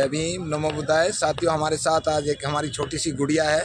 जय भीम, नमो बुद्धाय। साथियों, हमारे साथ आज एक हमारी छोटी सी गुड़िया है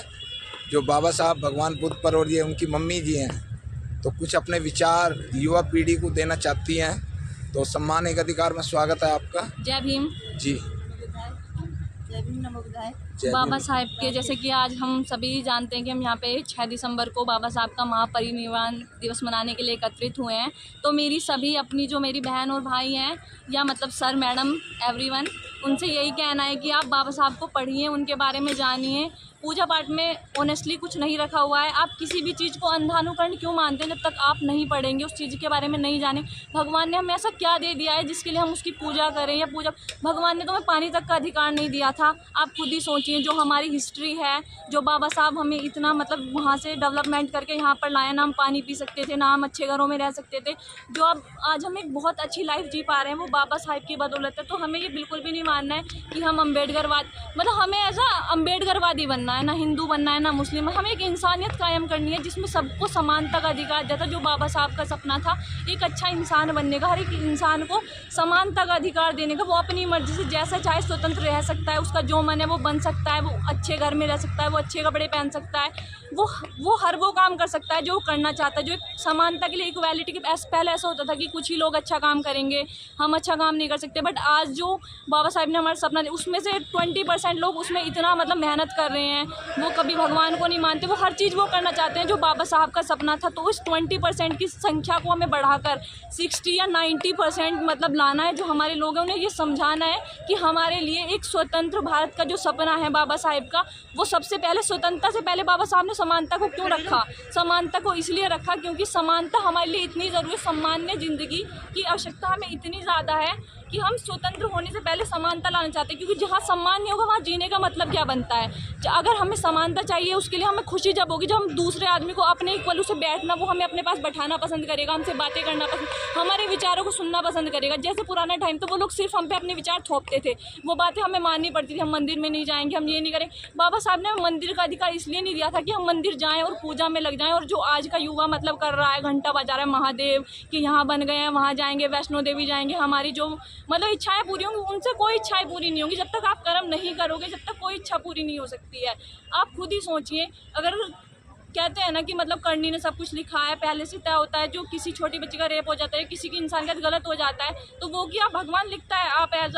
जो बाबा साहब भगवान बुद्ध पर और ये उनकी मम्मी जी हैं, तो कुछ अपने विचार युवा पीढ़ी को देना चाहती हैं। तो सम्मान एक अधिकार में स्वागत है आपका। जय भीम जी। जय भीम, नमो बुद्धाय। जय बाबा भीम। साहब के जैसे कि आज हम सभी जानते हैं कि हम यहाँ पे 6 दिसंबर को बाबा साहब का महापरिनिर्वाण दिवस मनाने के लिए एकत्रित हुए हैं। तो मेरी सभी अपनी जो मेरी बहन और भाई हैं या मतलब सर मैडम एवरीवन, उनसे यही कहना है कि आप बाबा साहब को पढ़िए, उनके बारे में जानिए। पूजा पाठ में ऑनेस्टली कुछ नहीं रखा हुआ है। आप किसी भी चीज़ को अंधानुकरण क्यों मानते हैं जब तक आप नहीं पढ़ेंगे, उस चीज़ के बारे में नहीं जाने। भगवान ने हमें ऐसा क्या दे दिया है जिसके लिए हम उसकी पूजा करें या पूजा। भगवान ने तो हमें पानी तक का अधिकार नहीं दिया था। आप खुद ही सोचिए, जो हमारी हिस्ट्री है, जो बाबा साहब हमें इतना मतलब वहाँ से डेवलपमेंट करके यहाँ पर लाए, ना हम पानी पी सकते थे, ना हम अच्छे घरों में रह सकते थे। जो अब आज हम एक बहुत अच्छी लाइफ जी पा रहे हैं वो बाबा साहब की बदौलत है। तो हमें ये बिल्कुल भी नहीं मानना है कि हम अम्बेडकरवाद, मतलब हमें ऐसा अम्बेडकरवादी बनना है, ना हिंदू बनना है, ना मुस्लिम। हमें एक इंसानियत कायम करनी है जिसमें सबको समानता का अधिकार देता। जो बाबा साहब का सपना था एक अच्छा इंसान बनने का, हर एक इंसान को समानता का अधिकार देने का। वो अपनी मर्जी से जैसा चाहे स्वतंत्र रह सकता है, उसका जो मन है वो बन सकता है, वो अच्छे घर में रह सकता है, वो अच्छे कपड़े पहन सकता है, वो हर वो काम कर सकता है जो वो करना चाहता है। जो एक समानता के लिए, इक्वालिटी के पहले ऐसा होता था कि कुछ ही लोग अच्छा काम करेंगे, हम अच्छा काम नहीं कर सकते। बट आज जो बाबा साहब ने हमारा सपना दिया, उसमें से 20% लोग उसमें इतना मतलब मेहनत कर रहे हैं, वो कभी भगवान को नहीं मानते, वो हर चीज़ वो करना चाहते हैं जो बाबा साहब का सपना था। तो उस 20% की संख्या को हमें बढ़ाकर 60 या 90% मतलब लाना है। जो हमारे लोग हैं उन्हें ये समझाना है कि हमारे लिए एक स्वतंत्र भारत का जो सपना है बाबा साहब का, वो सबसे पहले स्वतंत्रता से पहले बाबा साहब ने समानता को क्यों रखा। समानता को इसलिए रखा क्योंकि समानता हमारे लिए इतनी ज़रूरी है। सामान्य ज़िंदगी की आवश्यकता हमें इतनी ज़्यादा है कि हम स्वतंत्र होने से पहले समानता लाना चाहते हैं। क्योंकि जहाँ सम्मान नहीं होगा वहाँ जीने का मतलब क्या बनता है। अगर हमें समानता चाहिए, उसके लिए हमें खुशी जब होगी जब हम दूसरे आदमी को अपने इक्वल उसे बैठना, वो हमें अपने पास बैठाना पसंद करेगा, हमसे बातें करना पसंद, हमारे विचारों को सुनना पसंद करेगा। जैसे पुराना टाइम तो वो लोग सिर्फ हम पे अपने विचार थोपते थे, वो बातें हमें माननी पड़ती थी। हम मंदिर में नहीं जाएंगे, हम ये नहीं करें। बाबा साहब ने मंदिर का अधिकार इसलिए नहीं दिया था कि हम मंदिर जाएँ और पूजा में लग जाएँ। और जो आज का युवा मतलब कर रहा है, घंटा बजा रहा है महादेव कि यहाँ बन गए हैं, वहाँ जाएंगे, वैष्णो देवी जाएंगे, हमारी जो मतलब इच्छाएं पूरी होंगी, उनसे कोई इच्छाएं पूरी नहीं होंगी। जब तक आप कर्म नहीं करोगे, जब तक कोई इच्छा पूरी नहीं हो सकती है। आप खुद ही सोचिए, अगर कहते हैं ना कि मतलब करनी ने सब कुछ लिखा है, पहले से तय होता है। जो किसी छोटी बच्ची का रेप हो जाता है, किसी की इंसानियत गलत हो जाता है, तो वो क्या भगवान लिखता है। आप एज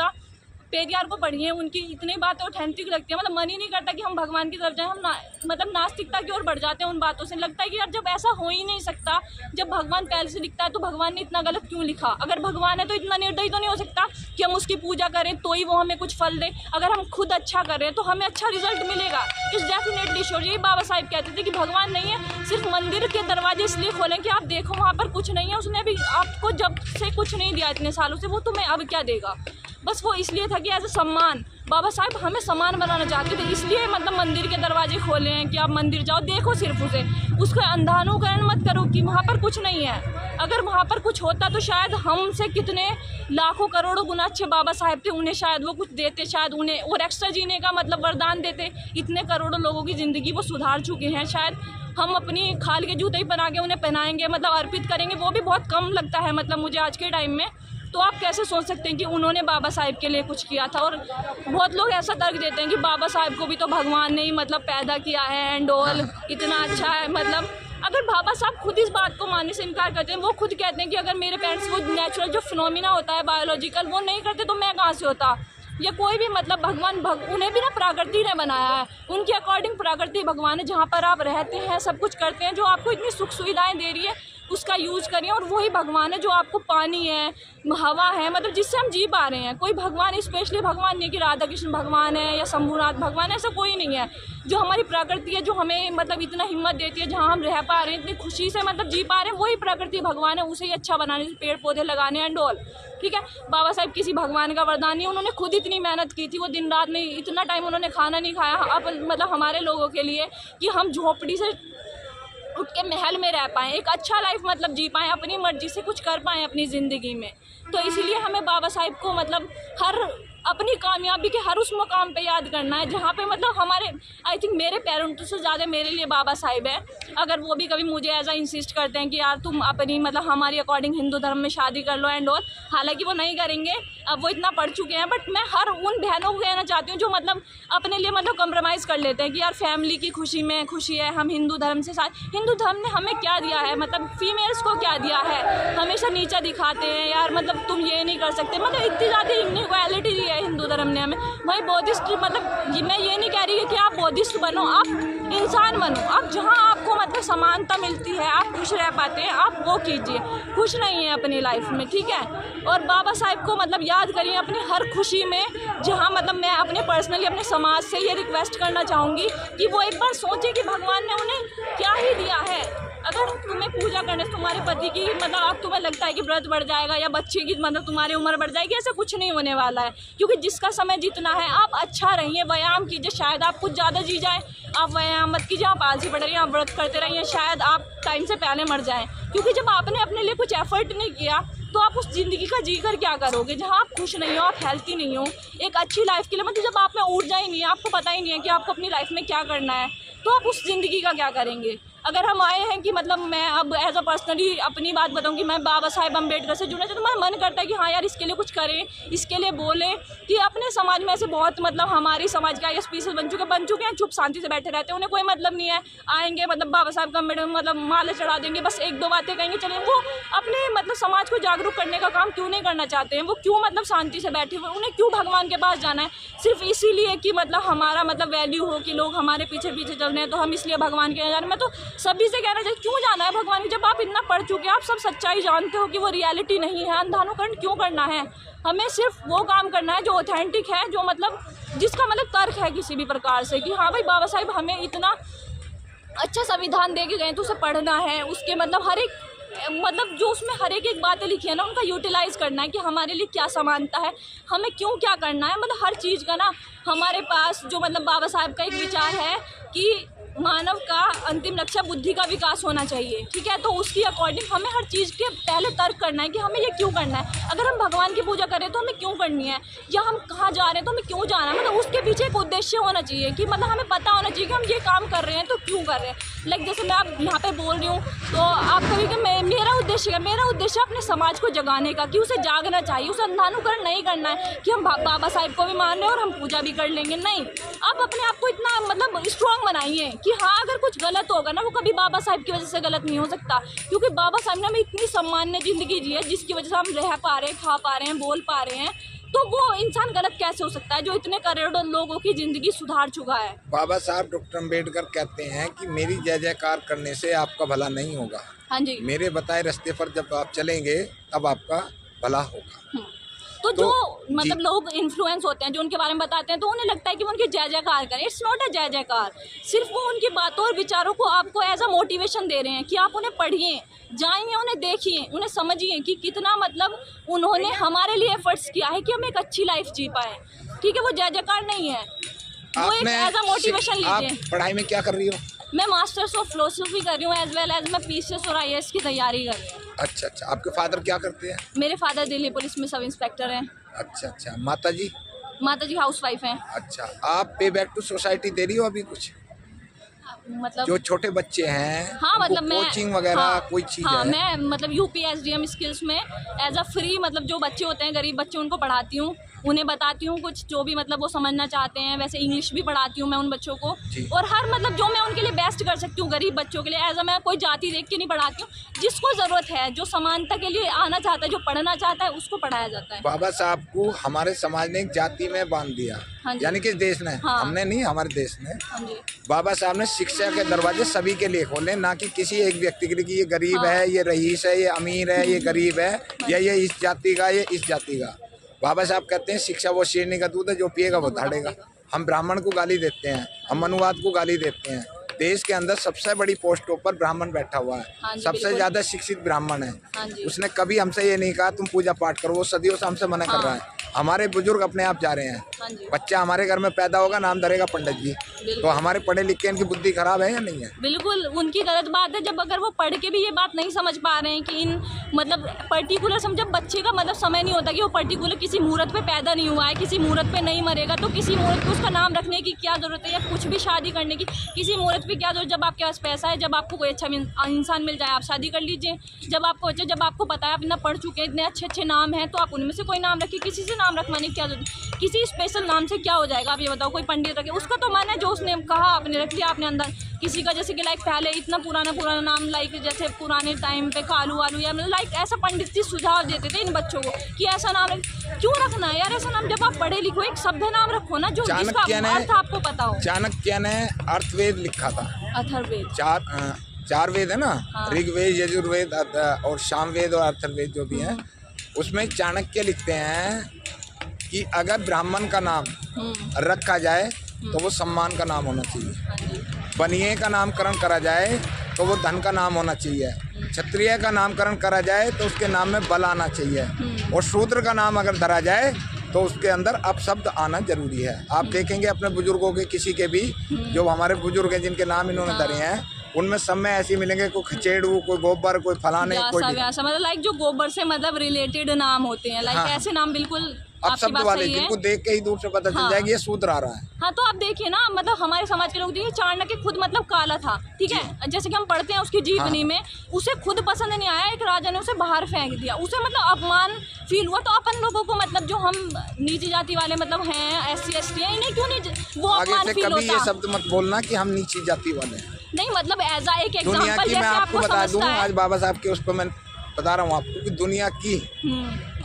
पेरियार को पढ़िए, उनकी इतनी बातें ऑथेंटिक लगती है। मतलब मन ही नहीं करता कि हम भगवान की तरफ जाएं। हम मतलब नास्तिकता की ओर बढ़ जाते हैं उन बातों से। लगता है कि यार जब ऐसा हो ही नहीं सकता, जब भगवान पहले से लिखता है तो भगवान ने इतना गलत क्यों लिखा। अगर भगवान है तो इतना निर्दयी तो नहीं हो सकता कि हम उसकी पूजा करें तो ही वो हमें कुछ फल दे। अगर हम खुद अच्छा कर रहे हैं तो हमें अच्छा रिजल्ट मिलेगा। इस डेफिनेटली श्योर। यही बाबा साहब कहते थे कि भगवान नहीं है, सिर्फ मंदिर के दरवाजे इसलिए खोलें कि आप देखो वहाँ पर कुछ नहीं है। उसने भी आपको जब से कुछ नहीं दिया इतने सालों से, वो तुम्हें अब क्या देगा। बस वो इसलिए था कि एज ए सम्मान बाबा साहब हमें समान बनाना चाहते थे, इसलिए मतलब मंदिर के दरवाजे खोले हैं कि आप मंदिर जाओ, देखो सिर्फ उसको अंधानुकरण मत करो कि वहाँ पर कुछ नहीं है। अगर वहाँ पर कुछ होता तो शायद हमसे कितने लाखों करोड़ों गुना अच्छे बाबा साहब थे, उन्हें शायद वो कुछ देते, शायद उन्हें और एक्स्ट्रा जीने का मतलब वरदान देते। इतने करोड़ों लोगों की ज़िंदगी वो सुधार चुके हैं। शायद हम अपनी खाल के जूते ही बना के उन्हें पहनाएंगे, मतलब अर्पित करेंगे, वो भी बहुत कम लगता है मतलब मुझे आज के टाइम में। तो आप कैसे सोच सकते हैं कि उन्होंने बाबा साहब के लिए कुछ किया था। और बहुत लोग ऐसा तर्क देते हैं कि बाबा साहब को भी तो भगवान ने ही मतलब पैदा किया है एंड ऑल, इतना अच्छा है। मतलब अगर बाबा साहब खुद इस बात को मानने से इनकार करते हैं, वो खुद कहते हैं कि अगर मेरे पेरेंट्स वो नेचुरल जो फिनोमिना होता है बायोलॉजिकल वो नहीं करते तो मैं कहाँ से होता। या कोई भी मतलब भगवान उन्हें भी ना प्रकृति ने बनाया है, उनके अकॉर्डिंग प्रकृति भगवान है। जहाँ पर आप रहते हैं, सब कुछ करते हैं, जो आपको इतनी सुख सुविधाएं दे रही है उसका यूज़ करिए। और वही भगवान है जो आपको पानी है, हवा है, मतलब जिससे हम जी पा रहे हैं। कोई भगवान स्पेशली भगवान नहीं कि राधा कृष्ण भगवान है या शंभुनाथ भगवान है, ऐसा कोई नहीं है। जो हमारी प्रकृति है, जो हमें मतलब इतना हिम्मत देती है, जहाँ हम रह पा रहे हैं इतनी खुशी से मतलब जी पा रहे हैं, वही प्रकृति भगवान है। उसे ही अच्छा बनाने से पेड़ पौधे लगाने एंड ऑल, ठीक है। बाबा साहब किसी भगवान का वरदान नहीं, उन्होंने खुद इतनी मेहनत की थी। वो दिन रात में इतना टाइम उन्होंने खाना नहीं खाया अब मतलब हमारे लोगों के लिए, कि हम झोपड़ी से उठ के महल में रह पाएँ, एक अच्छा लाइफ मतलब जी पाएँ, अपनी मर्जी से कुछ कर पाएँ अपनी ज़िंदगी में। तो इसीलिए हमें बाबा साहब को मतलब हर अपनी कामयाबी के हर उस मुकाम पे याद करना है जहाँ पे मतलब हमारे आई थिंक मेरे पेरेंट्स से ज़्यादा मेरे लिए बाबा साहिब है। अगर वो भी कभी मुझे ऐसा इंसिस्ट करते हैं कि यार तुम अपनी मतलब हमारी अकॉर्डिंग हिंदू धर्म में शादी कर लो एंड ऑल, हालांकि वो नहीं करेंगे, अब वो इतना पढ़ चुके हैं, बट मैं हर उन बहनों को कहना चाहती हूँ जो मतलब अपने लिए मतलब कम्प्रोमाइज़ कर लेते हैं कि यार फैमिली की खुशी में खुशी है, हम हिंदू धर्म से साथ। हिंदू धर्म ने हमें क्या दिया है, मतलब फीमेल्स को क्या दिया है, हमेशा नीचा दिखाते हैं यार, मतलब तुम ये नहीं कर सकते, मतलब इतनी ज़्यादा इनइक्वालिटी दी है हिंदू धर्म ने हमें। वहीं बौद्धिस्ट मतलब मैं ये नहीं कह रही कि आप बौद्धिस्ट बनो, आप इंसान बनो, आप जहाँ आपको मतलब समानता मिलती है, आप खुश रह पाते हैं, आप वो कीजिए। खुश नहीं है अपनी लाइफ में, ठीक है। और बाबा साहब को मतलब याद करिए अपनी हर खुशी में, जहाँ मतलब मैं अपने पर्सनली अपने समाज से ये रिक्वेस्ट करना चाहूँगी कि वो एक बार सोचें कि भगवान ने उन्हें क्या ही दिया है। अगर तुम्हें पूजा करने से तुम्हारे पति की मतलब अब तुम्हें लगता है कि व्रत बढ़ जाएगा या बच्चे की मतलब तुम्हारी उम्र बढ़ जाएगी, ऐसा कुछ नहीं होने वाला है, क्योंकि जिसका समय जितना है आप अच्छा रहिए, व्यायाम कीजिए, शायद आप कुछ ज़्यादा जी जाएँ, आप व्यायाम मत कीजिए, आप आलसी पड़ रही हैं, आप व्रत करते रहिए, शायद आप टाइम से पहले मर जाएँ, क्योंकि जब आपने अपने लिए कुछ एफर्ट नहीं किया तो आप उस ज़िंदगी का जी कर क्या करोगे जहाँ आप खुश नहीं हो, आप हेल्थी नहीं हो एक अच्छी लाइफ के लिए। मतलब जब आप में ऊर्जा ही नहीं है, आपको पता ही नहीं है कि आपको अपनी लाइफ में क्या करना है, तो आप उस ज़िंदगी का क्या करेंगे। अगर हम आए हैं कि मतलब मैं अब एज अ पर्सनली अपनी बात बताऊं कि मैं बाबा साहेब अम्बेडकर से जुड़ना चाहती हूँ, तो मेरा मन करता है कि हाँ यार इसके लिए कुछ करें, इसके लिए बोलें कि अपने समाज में ऐसे बहुत मतलब हमारी समाज के IAS PCS बन चुके हैं, चुप शांति से बैठे रहते हैं, उन्हें कोई मतलब नहीं है, आएंगे मतलब बाबा साहब का मतलब माला चढ़ा देंगे, बस एक दो बातें कहेंगे चलें। वो अपने मतलब समाज को जागरूक करने का काम क्यों नहीं करना चाहते हैं, वो क्यों मतलब शांति से बैठे हुए, उन्हें क्यों भगवान के पास जाना है सिर्फ इसीलिए कि मतलब हमारा मतलब वैल्यू हो कि लोग हमारे पीछे पीछे चल रहे हैं तो हम इसलिए भगवान के यहाँ जा रहे हैं। मैं तो सभी से कहना चाहिए क्यों जाना है भगवान की, जब आप इतना पढ़ चुके हैं, आप सब सच्चाई जानते हो कि वो रियलिटी नहीं है, अंधानुकरण क्यों करना है। हमें सिर्फ वो काम करना है जो ऑथेंटिक है, जो मतलब जिसका मतलब तर्क है किसी भी प्रकार से कि हाँ भाई बाबा साहब हमें इतना अच्छा संविधान दे के गए तो उसे पढ़ना है, उसके मतलब हर एक मतलब जो उसमें हर एक बातें लिखी है ना उनका यूटिलाइज़ करना है कि हमारे लिए क्या समानता है, हमें क्यों क्या करना है। मतलब हर चीज़ का ना हमारे पास जो मतलब बाबा साहब का एक विचार है कि मानव का अंतिम लक्ष्य बुद्धि का विकास होना चाहिए, ठीक है। तो उसकी अकॉर्डिंग हमें हर चीज़ के पहले तर्क करना है कि हमें ये क्यों करना है। अगर हम भगवान की पूजा करें तो हमें क्यों करनी है, या हम कहाँ जा रहे हैं तो हमें क्यों जाना है, मतलब उसके पीछे एक उद्देश्य होना चाहिए कि मतलब हमें पता होना चाहिए कि हम ये काम कर रहे हैं तो क्यों कर रहे हैं। लाइक जैसे मैं आप यहाँ पे बोल रही हूँ तो आप कभी कि मेरा उद्देश्य अपने समाज को जगाने का, कि उसे जागना चाहिए, उसे अंधानुकरण नहीं करना है कि हम बाबा साहब को भी मान रहे हैं और हम पूजा भी कर लेंगे। नहीं, आप अपने आप को इतना मतलब स्ट्रॉन्ग बनाइए कि हाँ अगर कुछ गलत होगा ना वो कभी बाबा साहब की वजह से गलत नहीं हो सकता, क्योंकि बाबा साहब ने हमें इतनी सम्मान्य ज़िंदगी जी है जिसकी वजह से हम रह पा रहे हैं, खा पा रहे हैं, बोल पा रहे हैं, तो वो इंसान गलत कैसे हो सकता है जो इतने करोड़ों लोगों की ज़िंदगी सुधार चुका है। बाबा साहब डॉक्टर अम्बेडकर कहते हैं कि मेरी जय जयकार करने से आपका भला नहीं होगा, हाँ जी, मेरे बताए रास्ते पर जब आप चलेंगे तब आपका भला होगा। तो जो मतलब लोग इन्फ्लुएंस होते हैं जो उनके बारे में बताते हैं तो उन्हें लगता है कि वो उनकी जय जयकार करें। इट्स नॉट अ जय जयकार, सिर्फ वो उनकी बातों और विचारों को आपको एज अ मोटिवेशन दे रहे हैं कि आप उन्हें पढ़िए, जाइए, उन्हें देखिए, उन्हें समझिए कि कितना मतलब उन्होंने हमारे लिए एफर्ट्स किया है कि हम एक अच्छी लाइफ जी पाए, ठीक है। वो जय जयकार नहीं है, वो एक एज अ मोटिवेशन लीजिए। आप पढ़ाई में क्या कर रही हो? मैं मास्टर्स ऑफ फिलोसफी कर रही हूँ, एज वेल एज मैं PCS और IAS की तैयारी कर रही हूँ। अच्छा, आपके फादर क्या करते हैं? मेरे फादर दिल्ली पुलिस में सब इंस्पेक्टर हैं। अच्छा, माता जी हाउसवाइफ हैं। अच्छा, आप पे बैक टू सोसाइटी दे रही हो अभी कुछ? मतलब जो छोटे बच्चे हैं हाँ, मतलब मैं कोचिंग वगैरह हाँ, कोई चीज़ हाँ, है? मैं मतलब UP SDM स्किल्स में एज अ फ्री मतलब जो बच्चे होते हैं गरीब बच्चे उनको पढ़ाती हूँ, उन्हें बताती हूँ कुछ जो भी मतलब वो समझना चाहते हैं। वैसे इंग्लिश भी पढ़ाती हूँ मैं उन बच्चों को, और हर मतलब जो मैं उनके लिए बेस्ट कर सकती हूँ गरीब बच्चों के लिए, एज अ मैं कोई जाति देख के नहीं पढ़ाती हूँ, जिसको ज़रूरत है, जो समानता के लिए आना चाहता है, जो पढ़ना चाहता है उसको पढ़ाया जाता है। बाबा साहब को हमारे समाज ने एक जाति में बांध दिया, हाँ जी, यानी कि देश ने, हाँ, हमने नहीं, हमारे देश ने। हाँ जी, बाबा साहब ने शिक्षा के दरवाजे सभी के लिए खोले, ना कि किसी एक व्यक्ति के लिए कि ये गरीब हाँ, है, ये रईस है, ये अमीर है, ये गरीब है, या ये इस जाति का, ये इस जाति का। बाबा साहब कहते हैं शिक्षा वो शेरनी का दूध है, जो पिएगा वो धाड़ेगा। हम ब्राह्मण को गाली देते हैं, हम मनुवाद को गाली देते हैं। देश के अंदर सबसे बड़ी पोस्टों पर ब्राह्मण बैठा हुआ है, हाँ जी, सबसे ज्यादा शिक्षित ब्राह्मण है। हाँ जी, उसने कभी हमसे ये नहीं कहा तुम पूजा पाठ करो, वो सदियों से हमसे मना कर रहा है। हमारे बुजुर्ग अपने आप जा रहे हैं, हाँ जी। बच्चा हमारे घर में पैदा होगा, नाम धरेगा पंडित जी। तो हमारे पढ़े लिखे इनकी बुद्धि खराब है या नहीं है? बिल्कुल उनकी गलत बात है। जब अगर वो पढ़ के भी ये बात नहीं समझ पा रहे हैं कि इन मतलब पर्टिकुलर जब बच्चे का मतलब समय नहीं होता कि वो पर्टिकुलर किसी मुहूर्त पे पैदा नहीं हुआ है, किसी मुहूर्त पे नहीं मरेगा, तो किसी मुहूर्त पे उसका नाम रखने की क्या ज़रूरत है, या कुछ भी शादी करने की किसी मुहूर्त पे क्या ज़रूरत। जब आपके पास पैसा है, जब आपको कोई अच्छा इंसान मिल जाए, आप शादी कर लीजिए। जब आपको पता है आप इतना पढ़ चुके हैं, इतने अच्छे अच्छे नाम हैं, तो आप उनमें से कोई नाम रखिए। किसी से नाम रखवाने की क्या जरूरत। किसी स्पेशल नाम से क्या हो जाएगा, आप ये बताओ। कोई पंडित रखे, उसका तो मन है, जो उसने कहा आपने रख लिया आपने अंदर। किसी का जैसे कि लाइक पहले इतना पुराना नाम, लाइक जैसे पुराने टाइम पे कालू वालू, या मतलब लाइक ऐसा पंडित जी सुझाव देते थे इन बच्चों को कि ऐसा नाम क्यों रखना है यार। ऐसा नाम जब आप पढ़े लिखो, एक सभ्य नाम रखो ना, जो जिसका अर्थ आपको पता हो। चाणक्य ने अर्थवेद लिखा था। अथर्ववेद, चार वेद है ना, हाँ। ऋग्वेद, यजुर्वेद और सामवेद और अथर्ववेद जो भी है, उसमें चाणक्य लिखते हैं कि अगर ब्राह्मण का नाम रखा जाए तो वो सम्मान का नाम होना चाहिए। बनिए का नामकरण करा जाए तो वो धन का नाम होना चाहिए। क्षत्रिय का नामकरण करा जाए तो उसके नाम में बल आना चाहिए। और शूद्र का नाम अगर धरा जाए तो उसके अंदर अपशब्द आना जरूरी है। आप देखेंगे अपने बुजुर्गों के, किसी के भी जो हमारे बुजुर्ग हैं जिनके नाम इन्होंने धरे हैं, उनमें सब में ऐसे मिलेंगे, कोई खचेड़ू, कोई गोबर, कोई फलाने, कोई मतलब लाइक जो गोबर से मतलब रिलेटेड नाम होते हैं, लाइक ऐसे नाम बिल्कुल अपशब्द वाले, जिनको देख के ही दूर से पता चल जाएगी ये शूद्र आ रहा है। हाँ, तो आप देखिए ना, मतलब हमारे समाज के लोग देखिए, चाणक्य खुद मतलब काला था, ठीक है, जैसे कि हम पढ़ते हैं उसकी जीवनी में, उसे खुद पसंद नहीं आया, एक राजा ने उसे बाहर फेंक दिया, उसे मतलब अपमान फील हुआ। तो अपन लोगों को मतलब जो हम नीची जाति वाले मतलब हैं, SC ST हैं, इन्हें क्यों नहीं वो अपमान फील होता? कभी ये शब्द मत बोलना कि हम नीची जाति वाले हैं। नहीं, मतलब एज अ एक दुनिया एग्जांपल की मैं आपको बता दूं, आज बाबा साहब के उस पर मैं बता रहा हूँ आपको कि दुनिया की,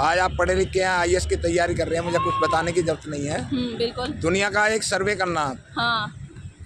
आज आप पढ़े लिखे हैं, IAS की तैयारी कर रहे हैं, मुझे कुछ बताने की जरूरत नहीं है। बिल्कुल। दुनिया का एक सर्वे करना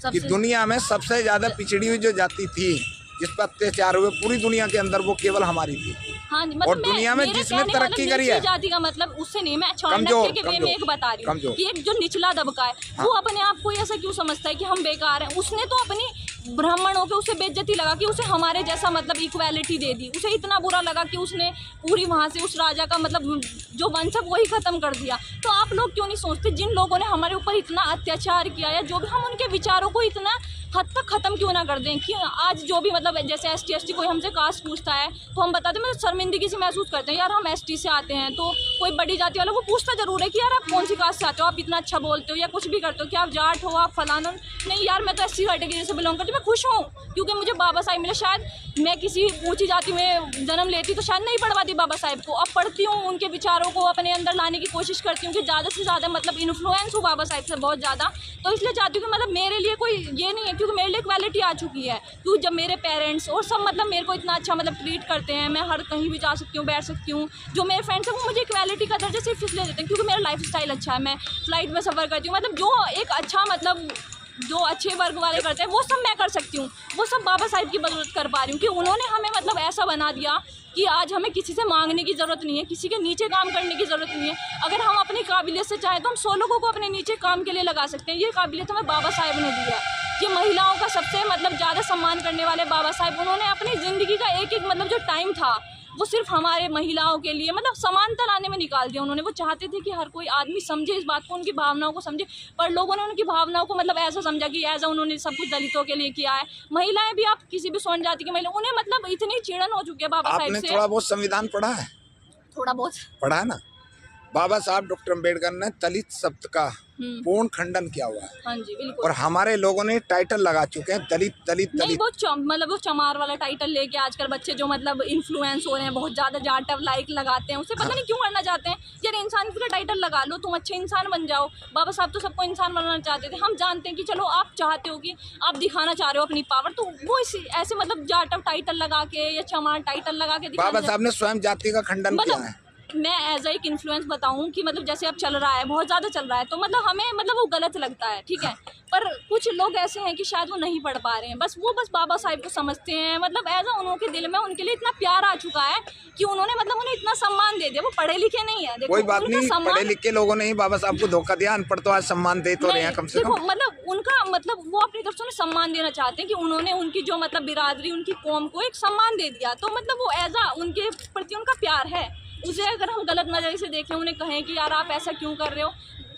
कि दुनिया में सबसे ज्यादा पिछड़ी हुई जो जाति थी, जिस पर अत्याचार हुए पूरी दुनिया के अंदर, वो केवल हमारी थी। हाँ, मतलब और दुनिया में जिसने तरक्की करी है, जाति का मतलब उससे नहीं, मैं चाणक्य के वे में एक बता रही हूँ कि एक जो निचला दबका है, वो अपने आप को ऐसा क्यों समझता है कि हम बेकार हैं। उसने तो अपनी ब्राह्मणों के उसे बेइज्जती लगा कि उसे हमारे जैसा मतलब इक्वालिटी दे दी। उसे इतना बुरा लगा कि उसने पूरी वहाँ से उस राजा का मतलब जो वंश है वही खत्म कर दिया। तो आप लोग क्यों नहीं सोचते, जिन लोगों ने हमारे ऊपर इतना अत्याचार किया है, जो भी, हम उनके विचारों को इतना हद तक ख़त्म क्यों ना कर दें कि आज जो भी मतलब जैसे ST ST कोई हमसे कास्ट पूछता है तो हम बताते हैं, मतलब शर्मिंदगी से महसूस करते हैं, यार हम ST से आते हैं। तो कोई बड़ी जाति वाला वो पूछता जरूर है कि यार आप कौन सी कास्ट से आते हो, आप इतना अच्छा बोलते हो या कुछ भी करते हो, क्या आप जाट हो, आप फलाना। नहीं यार, मैं तो SC कैटेगरी से बिलोंग करती हूँ, मैं खुश हूँ क्योंकि मुझे बाबा साहब मिले। शायद मैं किसी ऊँची जाति में जन्म लेती तो शायद नहीं पढ़ पाती बाबा साहब को। अब पढ़ती हूँ, उनके विचारों को अपने अंदर लाने की कोशिश करती हूँ कि ज़्यादा से ज़्यादा मतलब इन्फ्लुएंस हूँ बाबा साहब से बहुत ज़्यादा। तो इसलिए चाहती हूँ कि मतलब मेरे लिए कोई ये नहीं है, क्योंकि मेरे लिए इक्वालिटी आ चुकी है। क्योंकि जब मेरे पेरेंट्स और सब मतलब मेरे को इतना अच्छा मतलब ट्रीट करते हैं, मैं हर कहीं भी जा सकती हूँ, बैठ सकती हूँ। जो मेरे फ्रेंड्स हैं वो मुझे इक्वालिटी का दर्जा सिर्फ इसलिए देते हैं क्योंकि मेरा लाइफ स्टाइल अच्छा है, मैं फ्लाइट में सफ़र करती हूँ। मतलब जो एक अच्छा मतलब जो अच्छे वर्ग वाले करते हैं वो सब मैं कर सकती हूँ, वो सब बाबा साहब की बदौलत कर पा रही हूँ कि उन्होंने हमें मतलब ऐसा बना दिया कि आज हमें किसी से मांगने की ज़रूरत नहीं है, किसी के नीचे काम करने की ज़रूरत नहीं है। अगर हम अपनी काबिलियत से चाहें तो हम 100 लोगों को अपने नीचे काम के लिए लगा सकते हैं। ये काबिलियत हमें बाबा साहब ने दी है। ये महिलाओं का सबसे मतलब ज़्यादा सम्मान करने वाले बाबा साहब, उन्होंने अपनी ज़िंदगी का एक एक मतलब जो टाइम था वो सिर्फ हमारे महिलाओं के लिए मतलब समानता लाने में निकाल दिया उन्होंने। वो चाहते थे कि हर कोई आदमी समझे इस बात को, उनकी भावनाओं को समझे, पर लोगों ने उनकी भावनाओं को मतलब ऐसा समझा कि ऐसा उन्होंने सब कुछ दलितों के लिए किया है। महिलाएं भी, आप किसी भी स्वर्ण जाति की महिला, उन्हें मतलब इतनी चिड़न हो चुकी है बाबा साहब से। आपने थोड़ा बहुत संविधान पढ़ा है? थोड़ा बहुत पढ़ा है ना। बाबा साहब डॉक्टर अम्बेडकर ने दलित शब्द का पूर्ण खंडन किया हुआ है। हाँ जी, बिल्कुल। और हमारे लोगों ने टाइटल लगा चुके हैं दलित दलित नहीं, दलित। वो मतलब वो चमार वाला टाइटल लेके आजकल बच्चे जो मतलब इन्फ्लुएंस हो रहे हैं, बहुत ज्यादा जाट लाइक लगाते हैं, उसे पता नहीं क्यों करना चाहते हैं। यार इंसान का टाइटल लगा लो, तुम अच्छे इंसान बन जाओ। बाबा साहब तो सबको इंसान बनाना चाहते थे। हम जानते हैं कि चलो आप चाहते हो कि आप दिखाना चाह रहे हो अपनी पावर, तो वो ऐसे मतलब जाट टाइटल लगा के या चमार टाइटल लगा के बाबा साहब ने स्वयं जाति का खंडन किया है। मैं एज एक इन्फ्लुएंस बताऊं कि मतलब जैसे अब चल रहा है, बहुत ज़्यादा चल रहा है, तो मतलब हमें मतलब वो गलत लगता है, ठीक है। पर कुछ लोग ऐसे हैं कि शायद वो नहीं पढ़ पा रहे हैं, बस बाबा साहब को समझते हैं। मतलब एज उनके दिल में उनके लिए इतना प्यार आ चुका है कि उन्होंने मतलब उन्हें इतना सम्मान दे दिया। वो पढ़े लिखे नहीं है, देखो, कोई बात नहीं, पढ़े लिखे लोगों ने ही बाबा साहब को धोखा दिया। अनपढ़ तो आज सम्मान दे तो रहे हैं कम से कम। मतलब उनका मतलब वो अपनी तरफ से उन्हें सम्मान देना चाहते हैं कि उन्होंने उनकी जो मतलब बिरादरी, उनकी कौम को एक सम्मान दे दिया। तो मतलब वो एज उनके प्रति उनका प्यार है। उसे अगर हम गलत नज़रिए से देखें, उन्हें कहें कि यार आप ऐसा क्यों कर रहे हो,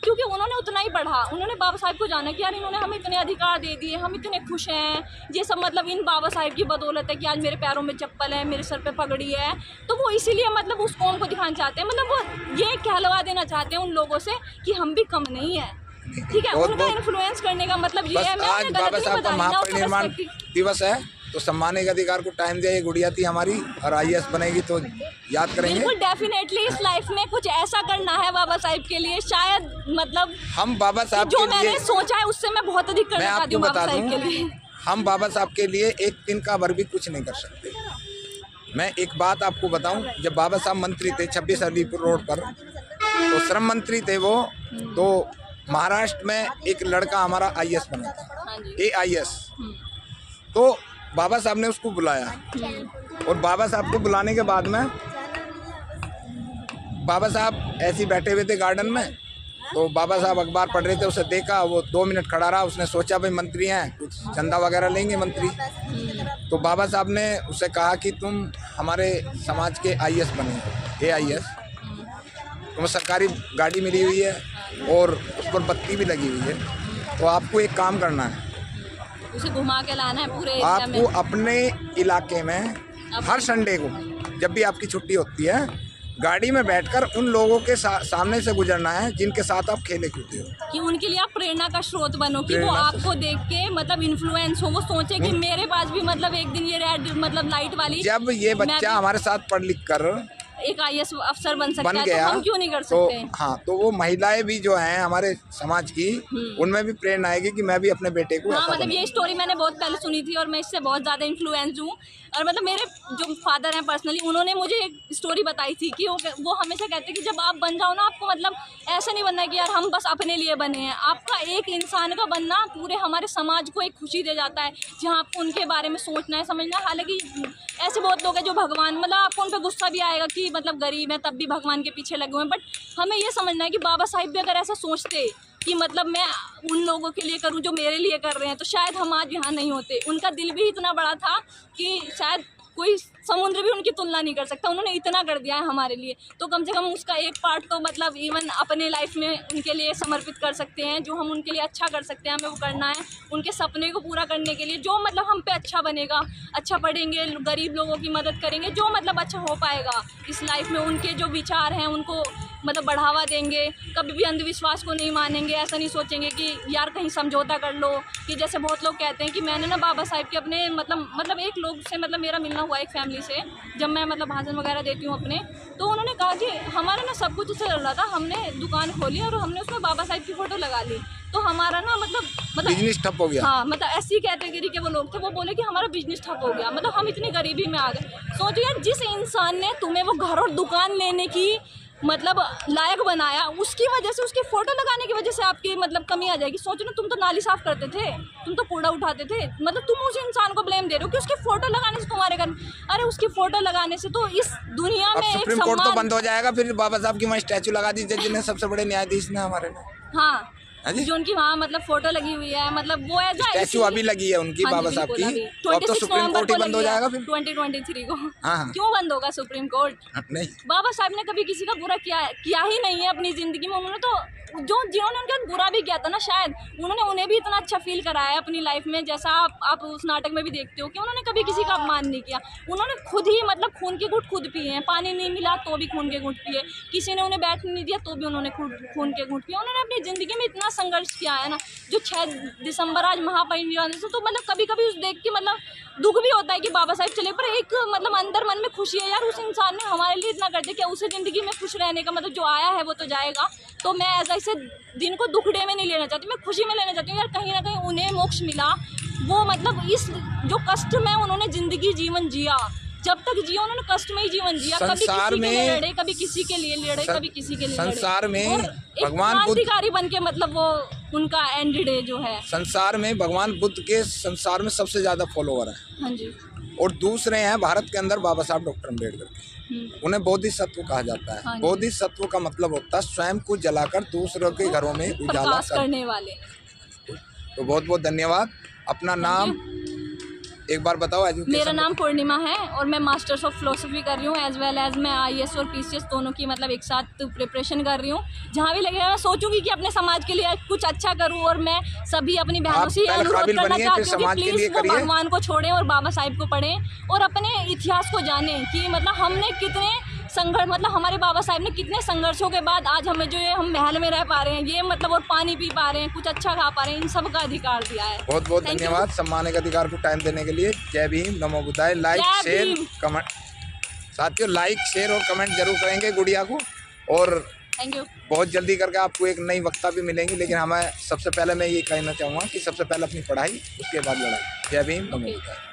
क्योंकि उन्होंने उतना ही पढ़ा, उन्होंने बाबा साहब को जाना कि यार इन्होंने हमें इतने अधिकार दे दिए, हम इतने खुश हैं, ये सब मतलब इन बाबा साहब की बदौलत है कि आज मेरे पैरों में चप्पल है, मेरे सर पे पगड़ी है। तो वो इसीलिए मतलब उस कौम को दिखाना चाहते हैं, मतलब वो ये कहलवा देना चाहते हैं उन लोगों से कि हम भी कम नहीं है। ठीक है, उनका इन्फ्लुएंस करने का मतलब ये है। आज बाबा साहब का महापरिनिर्वाण दिवस है तो सम्मानित अधिकार को टाइम दिया। ये गुड़िया थी हमारी और IAS बनेगी तो याद करेंगे। बिल्कुल डेफिनेटली इस लाइफ में कुछ ऐसा करना है बाबा साहब के लिए, शायद मतलब हम बाबा साहब जो के लिए, मैंने सोचा है उससे मैं बहुत अधिक करना चाहती हूँ बाबा साहब के लिए। हम बाबा साहब के लिए एक दिन का भर भी कुछ नहीं कर सकते। मैं एक बात आपको बताऊं, जब बाबा साहब मंत्री थे 26 अलीपुर रोड पर, तो श्रम मंत्री थे वो, तो महाराष्ट्र में एक लड़का हमारा IAS बना था, AIS। तो बाबा साहब ने उसको बुलाया और बाबा साहब को बुलाने के बाद में बाबा साहब ऐसे ही बैठे हुए थे गार्डन में, तो बाबा साहब अखबार पढ़ रहे थे, उसे देखा, वो 2 मिनट खड़ा रहा। उसने सोचा भाई मंत्री हैं, कुछ चंदा वगैरह लेंगे मंत्री। तो बाबा साहब ने उसे कहा कि तुम हमारे समाज के IAS बने, AIS, तुम्हें सरकारी गाड़ी मिली हुई है और उस पर बत्ती भी लगी हुई है, तो आपको एक काम करना है, उसे घुमा के लाना है पूरे एरिया में। आपको अपने इलाके में हर संडे को जब भी आपकी छुट्टी होती है, गाड़ी में बैठकर उन लोगों के सामने से गुजरना है जिनके साथ आप खेले कूदे हो, कि उनके लिए आप प्रेरणा का स्रोत बनो, कि वो आपको देख के मतलब इन्फ्लुएंस हो, वो सोचे कि मेरे पास भी मतलब एक दिन ये रेड मतलब लाइट वाली, जब ये बच्चा हमारे साथ पढ़ लिख कर एक IAS अफसर बन सकता है, तो हम क्यों नहीं कर सकते? तो हाँ, तो वो महिलाएं भी जो हैं हमारे समाज की, उनमें भी प्रेरणा आएगी कि मैं भी अपने बेटे को। हाँ, मतलब ये स्टोरी मैंने बहुत पहले सुनी थी और मैं इससे बहुत ज़्यादा इन्फ्लुएंस हूँ। और मतलब मेरे जो फादर हैं पर्सनली, उन्होंने मुझे एक स्टोरी बताई थी कि वो हमेशा कहते हैं कि जब आप बन जाओ ना, आपको मतलब ऐसा नहीं बनना है कि यार हम बस अपने लिए बने हैं। आपका एक इंसान का बनना पूरे हमारे समाज को एक खुशी दे जाता है, जहाँ आपको उनके बारे में सोचना है, समझना है। हालांकि ऐसे बहुत लोग हैं जो भगवान, मतलब आपको उन पर गुस्सा भी आएगा कि मतलब गरीब है तब भी भगवान के पीछे लगे हुए हैं, बट हमें ये समझना है कि बाबा साहिब भी अगर ऐसा सोचते कि मतलब मैं उन लोगों के लिए करूं जो मेरे लिए कर रहे हैं, तो शायद हम आज यहाँ नहीं होते। उनका दिल भी इतना बड़ा था कि शायद कोई समुद्र भी उनकी तुलना नहीं कर सकता। उन्होंने इतना कर दिया है हमारे लिए, तो कम से कम उसका एक पार्ट तो मतलब इवन अपने लाइफ में उनके लिए समर्पित कर सकते हैं। जो हम उनके लिए अच्छा कर सकते हैं, हमें वो करना है। उनके सपने को पूरा करने के लिए जो मतलब हम पे अच्छा बनेगा, अच्छा पढ़ेंगे, गरीब लोगों की मदद करेंगे, जो मतलब अच्छा हो पाएगा इस लाइफ में, उनके जो विचार हैं उनको मतलब बढ़ावा देंगे। कभी भी अंधविश्वास को नहीं मानेंगे, ऐसा नहीं सोचेंगे कि यार कहीं समझौता कर लो। कि जैसे बहुत लोग कहते हैं कि मैंने ना बाबा साहिब के अपने मतलब एक लोग से मतलब मेरा मिलना हुआ एक फैमिली से, जब मैं मतलब भाषण वगैरह देती हूँ अपने, तो उन्होंने कहा कि हमारा ना सब कुछ चल रहा था, हमने दुकान खोली और हमने उसमें बाबा साहिब की फ़ोटो लगा ली, तो हमारा ना मतलब बिजनेस ठप हो गया। हाँ, मतलब ऐसी कैटेगरी के वो लोग थे, वो बोले कि हमारा बिजनेस ठप हो गया, मतलब हम इतनी गरीबी में आ गए। सोचो यार, जिस इंसान ने तुम्हें वो घर और दुकान लेने की मतलब लायक बनाया, उसकी वजह से, उसकी फ़ोटो लगाने की वजह से आपकी मतलब कमी आ जाएगी। सोचो ना, तुम तो नाली साफ़ करते थे, तुम तो कूड़ा उठाते थे, मतलब तुम उस इंसान को ब्लेम दे रहे हो कि उसकी फ़ोटो लगाने से तुम्हारे घर, अरे उसकी फ़ोटो लगाने से तो इस दुनिया में सुप्रीम कोर्ट तो बंद हो जाएगा, फिर बाबा साहब की वहाँ स्टैचू लगा दी जिन्हें सबसे बड़े न्यायाधीश ने हमारे में। हाँ, जो उनकी वहाँ मतलब फोटो लगी हुई है, मतलब वो है स्टैचू अभी लगी है उनकी बाबा साहब की, तो अब तो सुप्रीम कोर्ट ही बंद हो जाएगा फिर 2023 को। हाँ। क्यों बंद होगा सुप्रीम कोर्ट? नहीं, बाबा साहब ने कभी किसी का बुरा किया ही नहीं है अपनी ज़िंदगी में। उन्होंने तो जिन्होंने उनका बुरा भी किया था ना, शायद उन्हें भी इतना अच्छा फील कराया है अपनी लाइफ में, जैसा आप उस नाटक में भी देखते हो कि उन्होंने कभी किसी का अपमान नहीं किया। उन्होंने खुद ही मतलब खून के घूंट खुद पिए हैं, पानी नहीं मिला तो भी खून के घूंट पिए, किसी ने उन्हें बैठने नहीं दिया तो भी उन्होंने खून के घूंट पिए। उन्होंने अपनी ज़िंदगी में इतना संघर्ष किया है ना, जो 6 दिसंबर आज महापरिनिर्वाण से, तो मतलब कभी कभी उस देख के मतलब दुख भी होता है कि बाबा साहब चले, पर एक मतलब अंदर मन में खुशी है यार, उस इंसान ने हमारे लिए इतना कर दिया कि उसे ज़िंदगी में खुश रहने का मतलब जो आया है वो तो जाएगा। तो मैं ऐसा इसे दिन को दुखड़े में नहीं लेना चाहती, मैं खुशी में लेना चाहती हूँ यार, कहीं ना कहीं उन्हें मोक्ष मिला। वो मतलब इस जो कष्ट में उन्होंने ज़िंदगी जीवन जिया, जब तक जिया उन्होंने कष्ट में ही जीवन जिया, कभी किसी के लिए लड़े, कभी किसी के लिए लड़े, कभी किसी के लिए संसार में भगवान क्रांतिकारी बन के मतलब वो उनका एंड डे जो है। संसार में भगवान बुद्ध के संसार में सबसे ज्यादा फॉलोवर है। हाँ जी। और दूसरे हैं भारत के अंदर बाबा साहब डॉक्टर अम्बेडकर के, उन्हें बोधिसत्व कहा जाता है। हाँ, बोधिसत्व का मतलब होता है स्वयं को जलाकर दूसरों के घरों में उजाला करने वाले। तो बहुत बहुत धन्यवाद। अपना नाम एक बार बताओ एजुकेशन। मेरा नाम पूर्णिमा है और मैं मास्टर्स ऑफ फिलोसफी कर रही हूँ, एज वेल एज मैं IAS और PCS दोनों की मतलब एक साथ प्रिपरेशन कर रही हूँ। जहाँ भी लगेगा मैं सोचूंगी कि अपने समाज के लिए कुछ अच्छा करूँ, और मैं सभी अपनी बहनों से पहले अनुरोध काबिल करना बनिए, चाहती फिर हूँ समाज कि के प्लीज़ लिए वो करिए। भगवान को छोड़ें और बाबा साहिब को पढ़ें और अपने इतिहास को जानें कि मतलब हमने कितने संघर्ष, मतलब हमारे बाबा साहब ने कितने संघर्षों के बाद आज हमें जो ये हम महल में रह पा रहे हैं, ये मतलब और पानी पी पा रहे हैं, कुछ अच्छा खा पा रहे हैं, इन सब का अधिकार दिया है। बहुत बहुत Thank you. धन्यवाद सम्मान के अधिकार को टाइम देने के लिए। जय भीम, नमो बुद्धाय। लाइक जय शेयर भीम। कमेंट, साथियों लाइक शेयर और कमेंट जरूर करेंगे गुड़िया को। और थैंक यू। बहुत जल्दी करके आपको एक नई वक्ता भी मिलेंगी, लेकिन हमें सबसे पहले मैं ये कहना चाहूँगा कि सबसे पहले अपनी पढ़ाई, उसके बाद लड़ाई। जय भीम, नमो Okay. बुद्धाय।